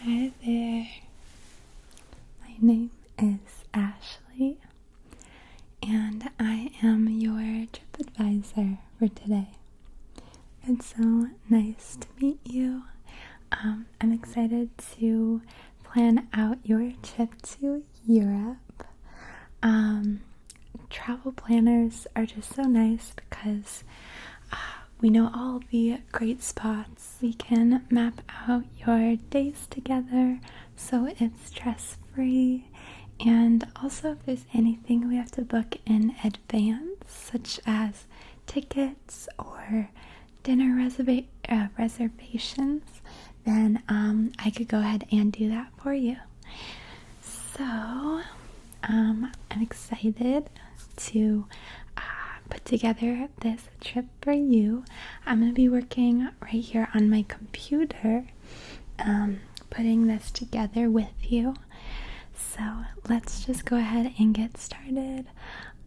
Hi there. My name is Ashley, and I am your trip advisor for today. It's so nice to meet you. I'm excited to plan out your trip to Europe. Travel planners are just so nice because we know all the great spots. We can map out your days together so it's stress-free. And also, if there's anything we have to book in advance, such as tickets or dinner reservations, then I could go ahead and do that for you. So, I'm excited to put together this trip for you. I'm going to be working right here on my computer, putting this together with you. So let's just go ahead and get started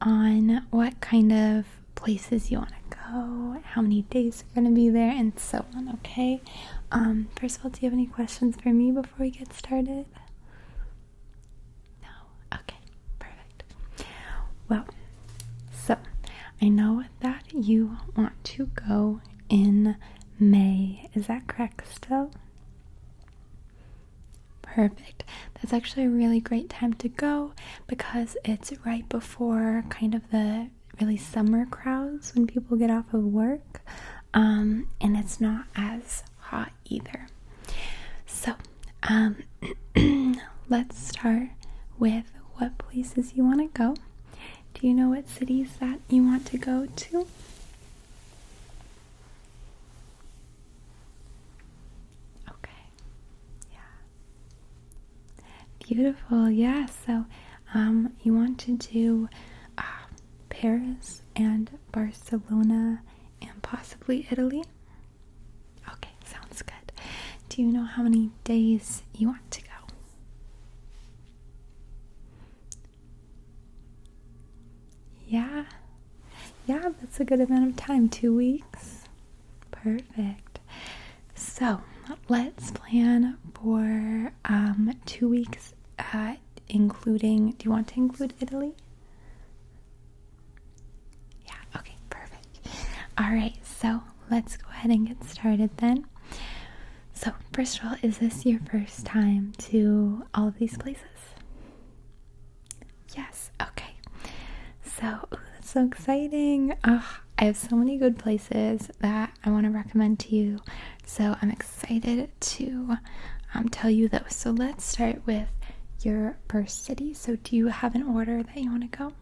on what kind of places you want to go, how many days you're going to be there, and so on, okay? First of all, do you have any questions for me before we get started? No? Okay, perfect. Well, so I know that you want to go in May. Is that correct still? Perfect. That's actually a really great time to go because it's right before kind of the really summer crowds when people get off of work, and it's not as hot either. So, let's start with what places you want to go. Do you know what cities that you want to go to? Okay. Yeah. Beautiful. Yeah. So, you want to do Paris and Barcelona and possibly Italy? Okay. Sounds good. Do you know how many days you want to go? Yeah, that's a good amount of time. 2 weeks. Perfect. So let's plan for 2 weeks, including, do you want to include Italy? Yeah, okay, perfect. All right, so let's go ahead and get started then. So first of all, is this your first time to all of these places? Yes, okay. So, that's so exciting. I have so many good places that I want to recommend to you. So, I'm excited to tell you those. So, let's start with your first city. So, do you have an order that you want to go?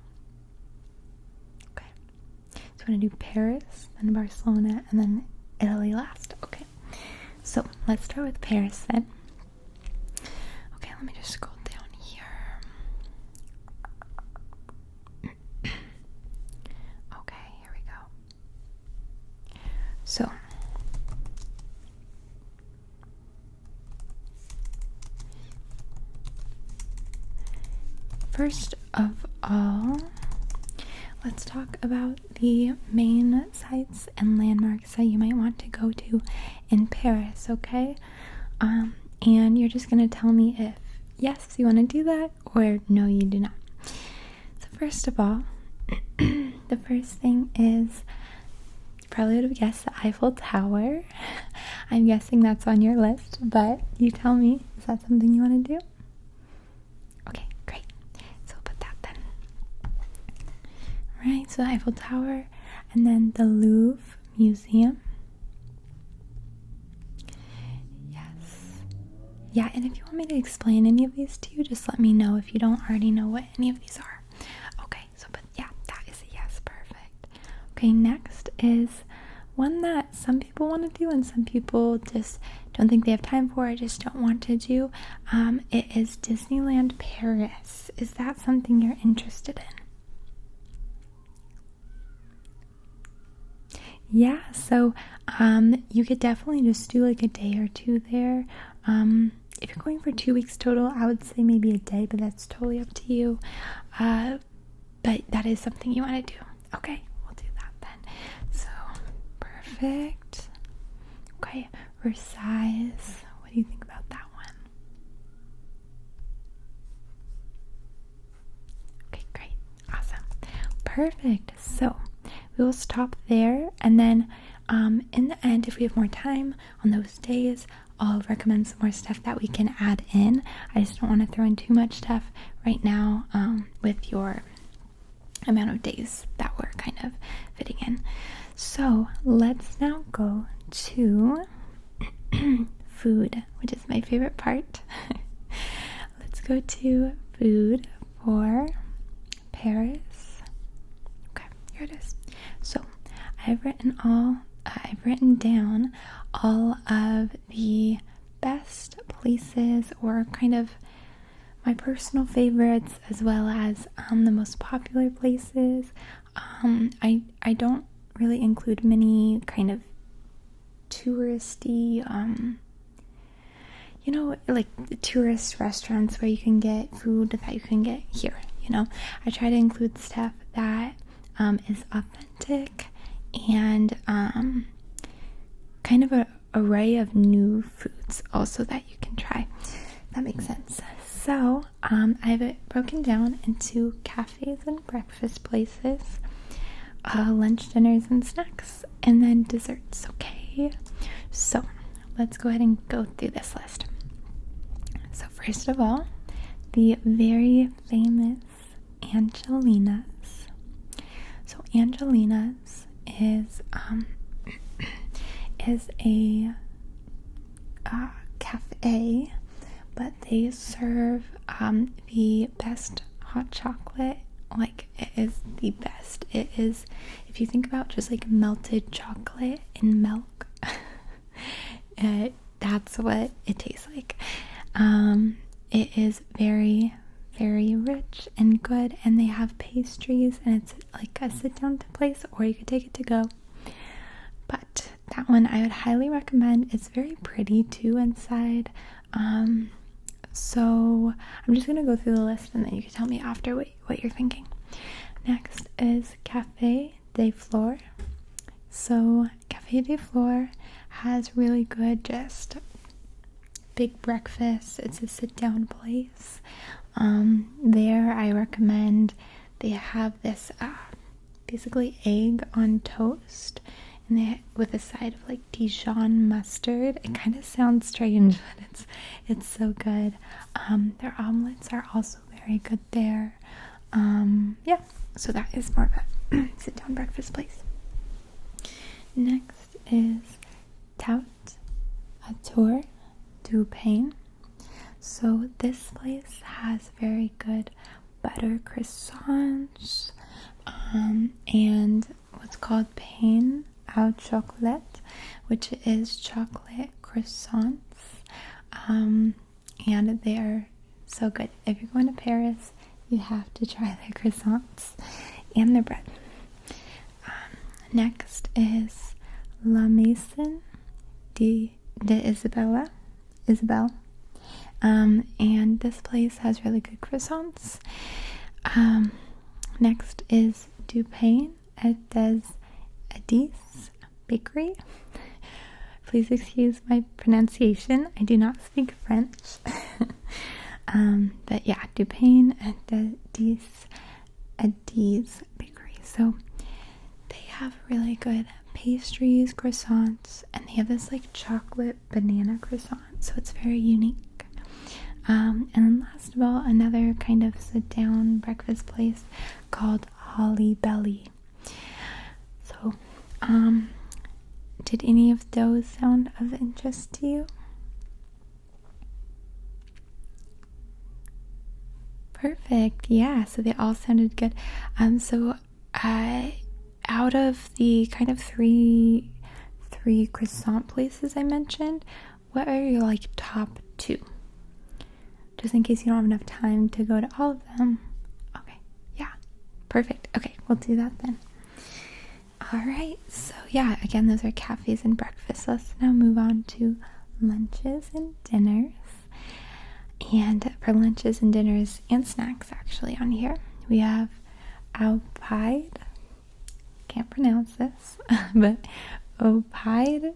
Okay. So, you want to do Paris, then Barcelona, and then Italy last. Okay. So, let's start with Paris then. Okay, let me just scroll down here. Okay, here we go. So, first of all, let's talk about the main sites and landmarks that you might want to go to in Paris, okay? And you're just going to tell me if yes, you want to do that, or no, you do not. So first of all, the first thing is, you probably would have guessed the Eiffel Tower. I'm guessing that's on your list, but you tell me, is that something you want to do? Okay, great. So we'll put that then. Alright, so the Eiffel Tower, and then the Louvre Museum. Yes. Yeah, and if you want me to explain any of these to you, just let me know if you don't already know what any of these are. Okay, so but yeah, that is a yes, perfect. Okay, next is one that some people want to do and some people just don't think they have time for, or just don't want to do. It is Disneyland Paris. Is that something you're interested in? Yeah, so you could definitely just do like a day or two there. If you're going for 2 weeks total, I would say maybe a day, but that's totally up to you. But that is something you want to do. Okay, we'll do that then. So, perfect. Okay, Versailles. What do you think about that one? Perfect. So we will stop there, and then in the end, if we have more time on those days, I'll recommend some more stuff that we can add in. I just don't want to throw in too much stuff right now with your amount of days that we're kind of fitting in. So let's now go to food, which is my favorite part. Let's go to food for Paris. Okay, here it is. So I've written down all of the best places, or kind of my personal favorites, as well as the most popular places. I don't really include many kind of touristy, like the tourist restaurants where you can get food that you can get here. I try to include stuff that is authentic and kind of an array of new foods also that you can try. That makes sense. So I have it broken down into cafes and breakfast places, lunch, dinners, and snacks, and then desserts. Okay, so let's go ahead and go through this list. So first of all, the very famous Angelina's. So Angelina's is a cafe, but they serve the best hot chocolate. Like, it is the best. It is, if you think about just like melted chocolate in milk, that's what it tastes like. It is very, very rich and good, and they have pastries, and it's like a sit down place, or you could take it to go. But that one I would highly recommend. It's very pretty too inside. So I'm just gonna go through the list, and then you can tell me after what you're thinking. Next is Cafe des Fleurs. So Cafe des Fleurs has really good, just big breakfast. It's a sit down place. There I recommend, they have this basically egg on toast, and they with a side of like Dijon mustard. It kind of sounds strange, but it's so good. Their omelets are also very good there. Yeah, so that is more of a sit down breakfast place. Next is Tout Autour du Pain. So this place has very good butter croissants, and what's called pain au chocolat, which is chocolate croissants, and they are so good. If you're going to Paris, you have to try their croissants and their bread. Next is La Maison de Isabelle, and this place has really good croissants. Next is Du Pain et des Adis Bakery. Please excuse my pronunciation. I do not speak French. But yeah, Du Pain et des Adis Bakery. So they have really good pastries, croissants, and they have this like chocolate banana croissant, so it's very unique. And then last of all, another kind of sit down breakfast place called Holly Belly. So did any of those sound of interest to you? Perfect. Yeah, so they all sounded good. So out of the kind of three croissant places I mentioned, what are your like top two? Just in case you don't have enough time to go to all of them. Okay, yeah, perfect. Okay, we'll do that then. Alright, so yeah, again, those are cafes and breakfasts. Let's now move on to lunches and dinners. And for lunches and dinners and snacks, actually, on here, we have Au Pied, can't pronounce this, but Au Pied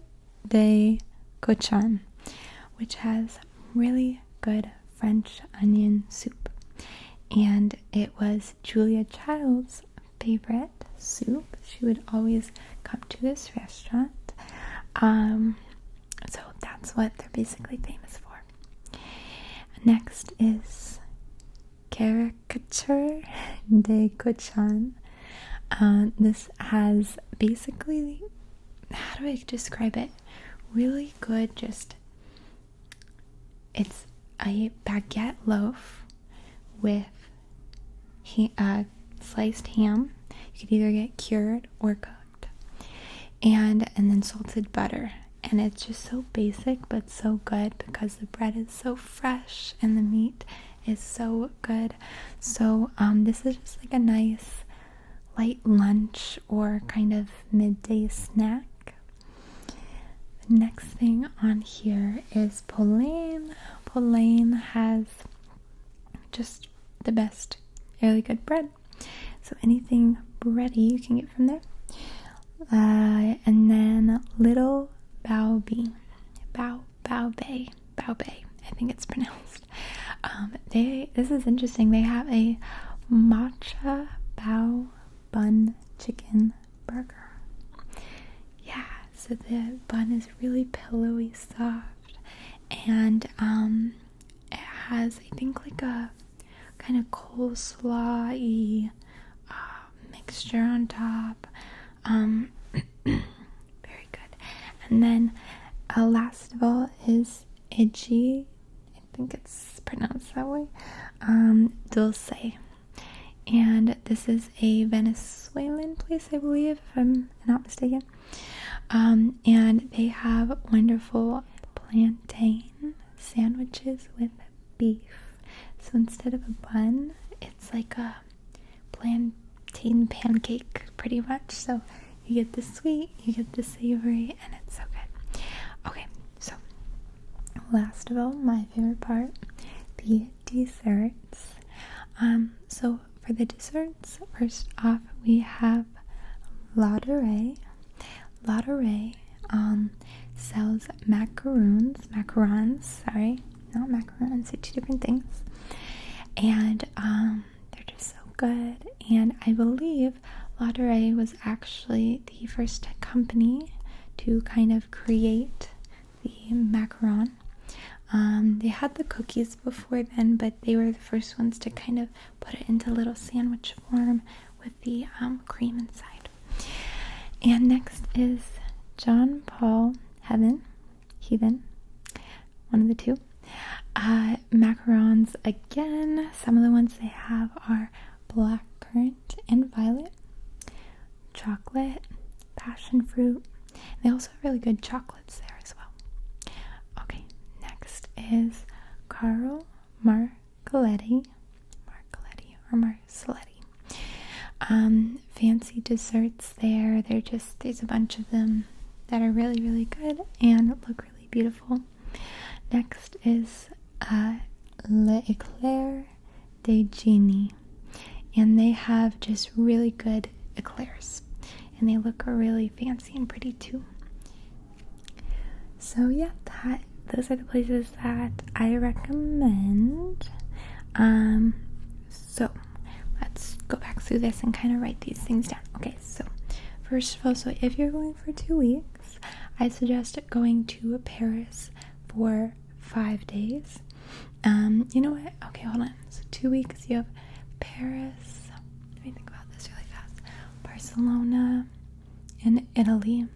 de Cochon, which has really good French onion soup. And it was Julia Child's favorite soup. She would always come to this restaurant. So that's what they're basically famous for. Next is Caricature de Cochin. This has basically, how do I describe it? Really good, it's a baguette loaf with sliced ham. You could either get cured or cooked, and then salted butter. And it's just so basic but so good because the bread is so fresh and the meat is so good. So this is just like a nice light lunch or kind of midday snack. The next thing on here is Polaine. Polaine has just the best, really good bread. So anything bready you can get from there. And then Little Baobei, I think it's pronounced. This is interesting. They have a matcha bao bun chicken burger. Yeah, so the bun is really pillowy soft, and it has, I think, like a kind of coleslaw-y mixture on top. Very good. And then last of all is Idji, I think it's pronounced that way, Dulce. And this is a Venezuelan place, I believe, if I'm not mistaken. And they have wonderful plantain sandwiches with beef. So instead of a bun, it's like a plantain pancake, pretty much. So you get the sweet, you get the savory, and it's so good. Okay, so last of all, my favorite part, the desserts. So for the desserts, first off, we have Ladurée. Ladurée sells macarons, not macarons, they're two different things. And they're just so good. And I believe Ladurée was actually the first company to kind of create the macaron. They had the cookies before then, but they were the first ones to kind of put it into little sandwich form with the cream inside. And next is Jean Paul Heaven, one of the two. Macarons again. Some of the ones they have are blackcurrant and violet, chocolate, passion fruit. They also have really good chocolates there as well. Okay, next is Carlo Marcoletti or Marcelletti. Fancy desserts there. There's a bunch of them that are really, really good and look really beautiful. Next is L'Eclair de Genie, and they have just really good eclairs, and they look really fancy and pretty too. So yeah, those are the places that I recommend. So let's go back through this and kind of write these things down. Okay, so first of all, so if you're going for 2 weeks, I suggest going to Paris for 5 days. You know what? Okay, hold on. So 2 weeks, you have Paris. Let me think about this really fast. Barcelona and Italy.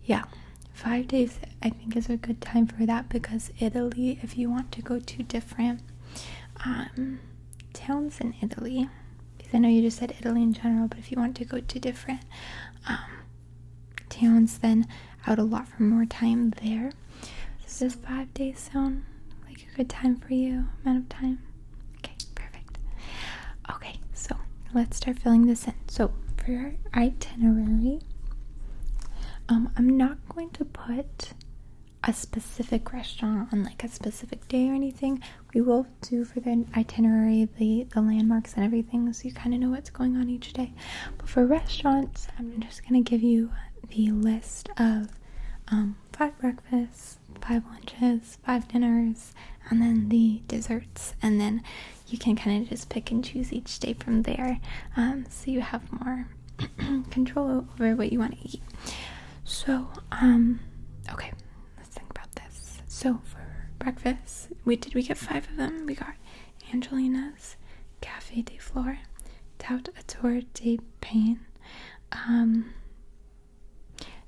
Yeah, 5 days I think is a good time for that, because Italy, if you want to go to different towns in Italy, because I know you just said Italy in general, but if you want to go to different towns, then I would allot for more time there. Does 5 days sound like a good time for you? Amount of time? Okay, perfect. Okay, so let's start filling this in. So for your itinerary, I'm not going to put a specific restaurant on like a specific day or anything. We will do for the itinerary the landmarks and everything, so you kind of know what's going on each day. But for restaurants, I'm just going to give you the list of 5 breakfasts, 5 lunches, 5 dinners, and then the desserts, and then you can kind of just pick and choose each day from there, so you have more control over what you want to eat. So okay, let's think about this. So for breakfast, we get 5 of them. We got Angelina's Café des Fleurs, Tout Autour de Pain,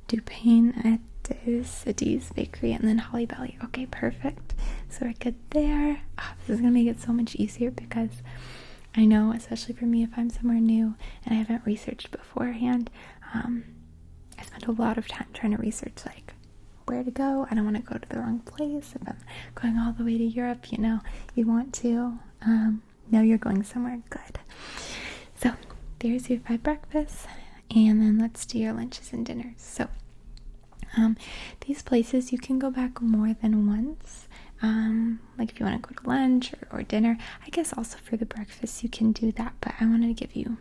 Du Pain at City's Bakery, and then Holly Belly. Okay, perfect. So we're good there. This is gonna make it so much easier because I know, especially for me, if I'm somewhere new and I haven't researched beforehand, I spend a lot of time trying to research like where to go. I don't want to go to the wrong place. If I'm going all the way to Europe, you want to know you're going somewhere good. So there's your 5 breakfasts, and then let's do your lunches and dinners. So these places you can go back more than once. Like if you want to go to lunch or dinner. I guess also for the breakfast you can do that, but I wanted to give you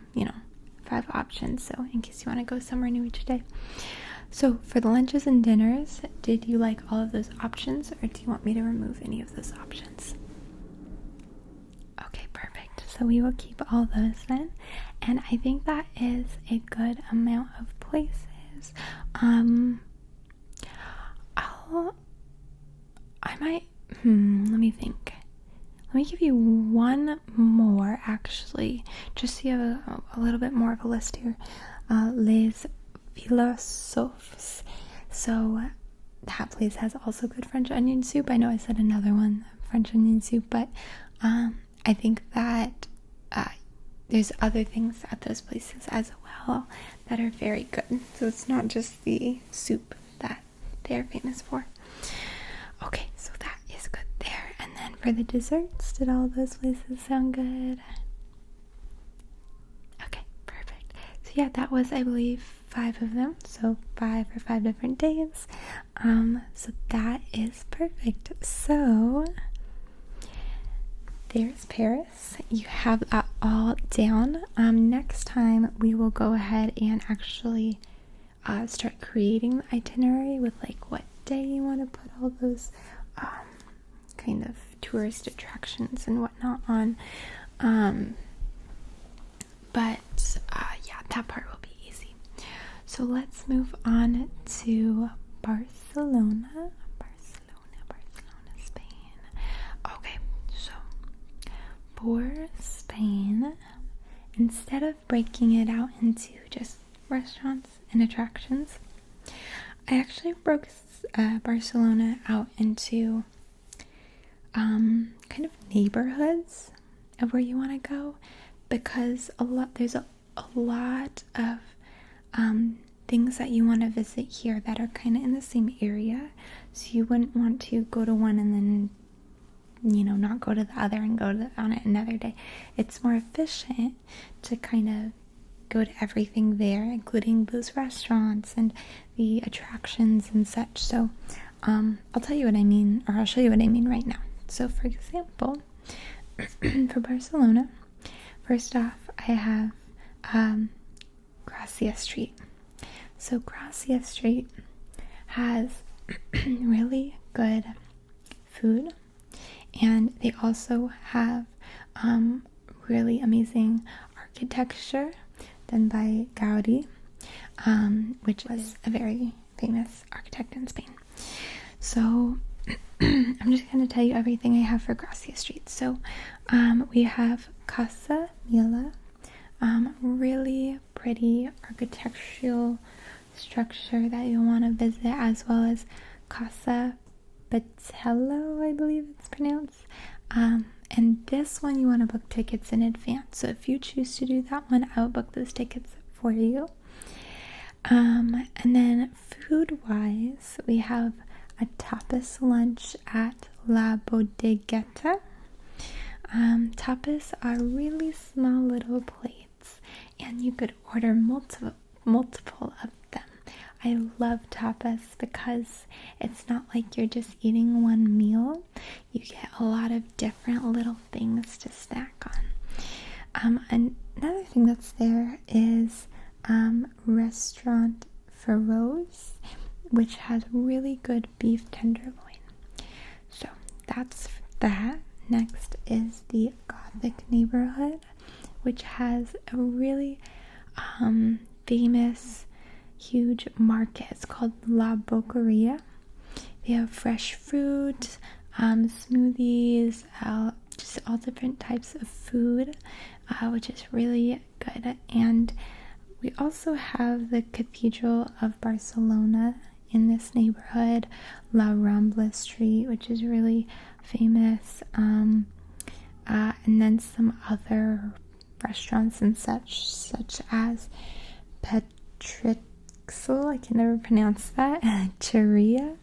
5 options, so in case you want to go somewhere new each day. So for the lunches and dinners, did you like all of those options, or do you want me to remove any of those options? Okay, perfect. So we will keep all those then, and I think that is a good amount of places. Let me think. Let me give you one more, actually, just so you have a little bit more of a list here. Les Philosophes. So that place has also good French onion soup. I know I said another one, French onion soup, but I think that there's other things at those places as well that are very good. So it's not just the soup that they're famous for. Okay, so that is good there. And then for the desserts, did all those places sound good? Okay, perfect. So yeah, that was, I believe, 5 of them. So 5 for 5 different days. So that is perfect. So there's Paris. You have that all down. Next time we will go ahead and actually start creating the itinerary with like what day you want to put all those kind of tourist attractions and whatnot on. But yeah, that part will be easy. So let's move on to Barcelona, Spain. Okay, so for Spain, instead of breaking it out into just restaurants and attractions, I actually broke Barcelona out into kind of neighborhoods of where you want to go, because there's a lot of things that you want to visit here that are kind of in the same area, so you wouldn't want to go to one and then not go to the other and go on it another day. It's more efficient to kind of go to everything there, including those restaurants and the attractions and such. So I'll tell you what I mean, or I'll show you what I mean right now. So for example, for Barcelona, first off, I have Gracia Street. So Gracia Street has really good food, and they also have really amazing architecture done by Gaudi, which is a very famous architect in Spain. So I'm just going to tell you everything I have for Gracia Street. So we have Casa Mila, really pretty architectural structure that you'll want to visit, as well as Casa Batlló, I believe it's pronounced. And this one you want to book tickets in advance. So if you choose to do that one, I'll book those tickets for you. And then food-wise, we have a tapas lunch at La Bodegueta. Tapas are really small little plates, and you could order multiple of them. I love tapas because it's not like you're just eating one meal. You get a lot of different little things to snack on. Another thing that's there is Restaurant Feroz, which has really good beef tenderloin. that's that. Next is the Gothic neighborhood, which has a really famous huge market. It's called La Boqueria. They have fresh fruit, smoothies, just all different types of food, which is really good. And we also have the Cathedral of Barcelona in this neighborhood, La Rambla Street, which is really famous, and then some other restaurants and such as Petrixel, I can never pronounce that, Churria.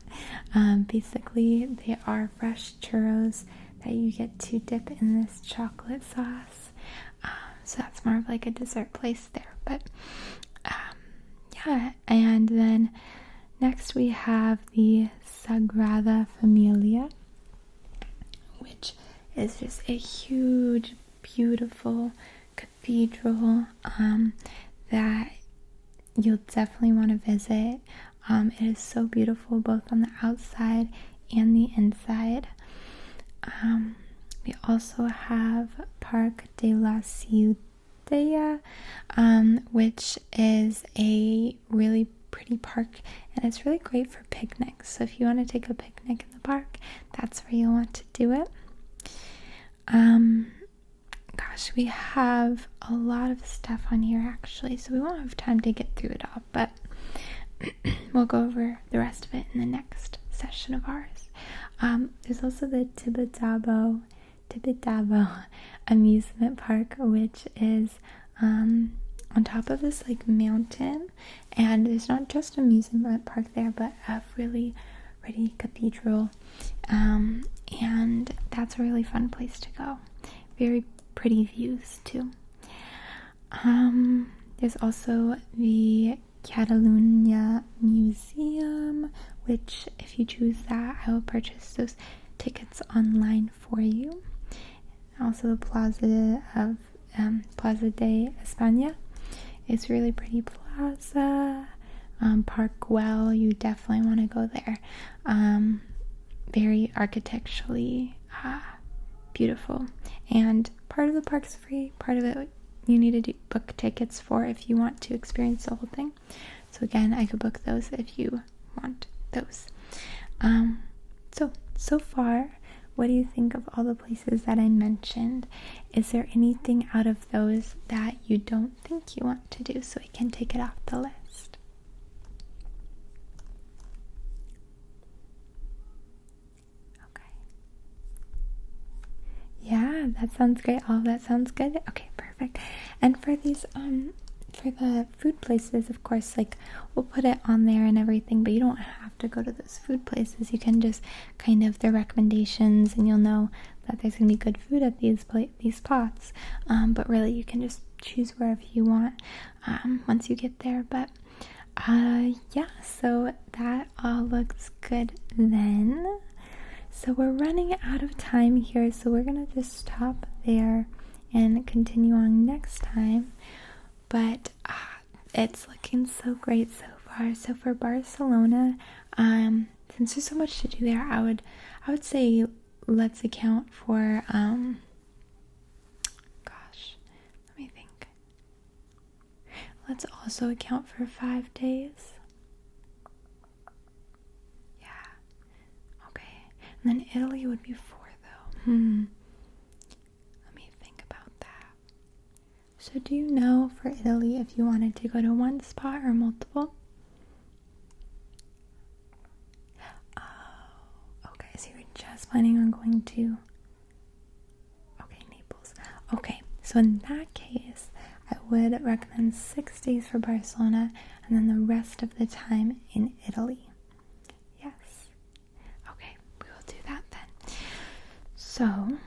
Basically, they are fresh churros that you get to dip in this chocolate sauce. So that's more of like a dessert place there. But yeah, and then next we have the Sagrada Familia, which is just a huge, beautiful cathedral that you'll definitely want to visit. It is so beautiful both on the outside and the inside. We also have Parc de la Ciutadella, which is a really pretty park, and it's really great for picnics. So if you want to take a picnic in the park, that's where you'll want to do it. Gosh, we have a lot of stuff on here actually, so we won't have time to get through it all, but we'll go over the rest of it in the next session of ours. There's also the Tibidabo amusement park, which is on top of this like mountain, and there's not just an amusement park there, but a really pretty cathedral, and that's a really fun place to go. Very pretty views too. There's also the Catalunya Museum, which if you choose that, I will purchase those tickets online for you. Also the Plaza de España. It's really pretty plaza. Park Güell, you definitely want to go there. Very architecturally beautiful, and part of the park's free, part of it you need to book tickets for if you want to experience the whole thing. So again, I could book those if you want those. So far, what do you think of all the places that I mentioned? Is there anything out of those that you don't think you want to do, so I can take it off the list? Okay. Yeah, that sounds great. All of that sounds good. Okay, perfect. And for these, for the food places, of course, like we'll put it on there and everything, but you don't have to go to those food places. You can just kind of their recommendations, and you'll know that there's gonna be good food at these spots. But really, you can just choose wherever you want once you get there. But yeah, so that all looks good then. So we're running out of time here, so we're gonna just stop there and continue on next time. But it's looking so great so far. So for Barcelona, since there's so much to do there, I would say let's account for let me think. Let's also account for 5 days. Yeah. Okay. And then Italy would be 4 though. Let me think about that. So do you know for Italy if you wanted to go to one spot or multiple? Oh, okay. So you're just planning on going to, okay, Naples. Okay, so in that case, I would recommend 6 days for Barcelona and then the rest of the time in Italy. Yes. Okay, we will do that then. So,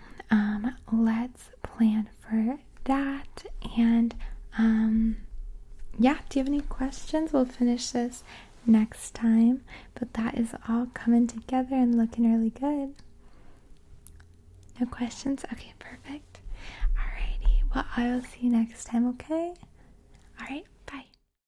let's plan for that. And yeah, do you have any questions? We'll finish this next time, but that is all coming together and looking really good. No questions? Okay, perfect. Alrighty, well, I will see you next time, okay? Alright,